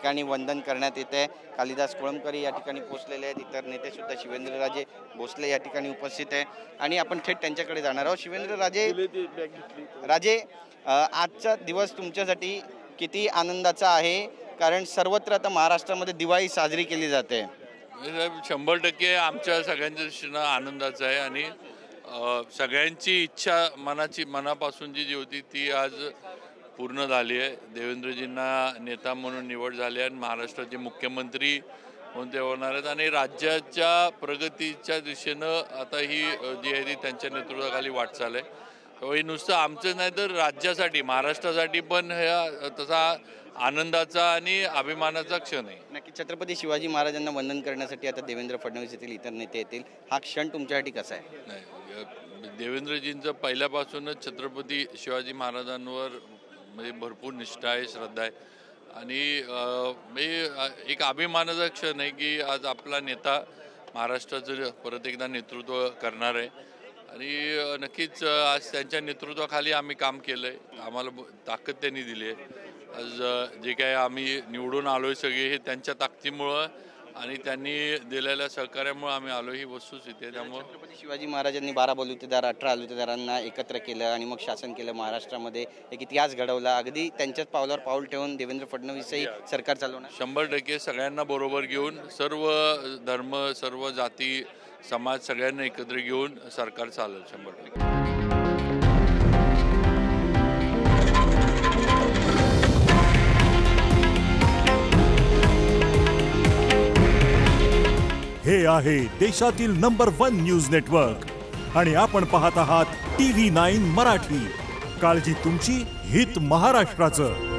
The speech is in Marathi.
ठिकाणी वंदन करण्यात येते। कालिदास कोळंबकरी या ठिकाणी पोहोचलेले आहेत, इतर नेते सुद्धा शिवेंद्रराजे भोसले या ठिकाणी उपस्थित आहे आणि आपण थेट त्यांच्याकडे जाणार आहोत। शिवेंद्रराजे, आजचा दिवस तुमच्यासाठी किती आनंदाचा आहे? कारण सर्वत्र आता महाराष्ट्रामध्ये दिवाळी साजरी केली जाते। 100% आमच्या सगळ्यांच्या दृष्टीनं आनंदाचं आहे आणि सगळ्यांची इच्छा मनापासून जी होती ती आज पूर्ण झाली आहे। देवेंद्रजींना नेता म्हणून निवड झाली आणि महाराष्ट्राचे मुख्यमंत्री म्हणून ते होणार आहेत आणि राज्याच्या प्रगतीच्या दिशेनं आता ही जी आहे ती त्यांच्या नेतृत्वाखाली वाटचाल आहे। हे नुसतं आमचं नाही तर राज्यासाठी महाराष्ट्रासाठी पण ह्या तसा आनंदाचा आणि अभिमानाचा क्षण आहे। नक्की छत्रपती शिवाजी महाराजांना वंदन करण्यासाठी आता देवेंद्र फडणवीस येथील इतर नेते येतील, हा क्षण तुमच्यासाठी कसा आहे? नाही, देवेंद्रजींचं पहिल्यापासूनच छत्रपती शिवाजी महाराजांवर म्हणजे भरपूर निष्ठा आहे, श्रद्धा आहे आणि एक अभिमानाचा क्षण आहे की आज आपला नेता महाराष्ट्राचं परत एकदा नेतृत्व करणार आहे आणि नक्कीच आज त्यांच्या नेतृत्वाखाली आम्ही काम केलं आहे। आम्हाला ताकद त्यांनी दिली आहे। आज जे काय आम्ही निवडून आलो आहे सगळे हे त्यांच्या ताकदीमुळं आणि त्यांनी दिलेल्या सहकार्यामुळे आम्ही आलो, ही वस्तुस्थिती आहे। त्यामुळे छत्रपती शिवाजी महाराजांनी 12 बलुतेदार 18 बलुतेदारांना एकत्र केलं आणि मग शासन केलं, महाराष्ट्रामध्ये एक इतिहास घडवला। अगदी त्यांच्याच पावलावर पाऊल ठेवून देवेंद्र फडणवीसही सरकार चालवणार। 100% सगळ्यांना बरोबर घेऊन सर्व धर्म, सर्व जाती, समाज सगळ्यांना एकत्र घेऊन सरकार चालेल 100%। हे आहे देशातील नंबर 1 न्यूज नेटवर्क आणि आपण पाहत आहात TV9 मराठी। काळजी तुमची, हित महाराष्ट्राचं।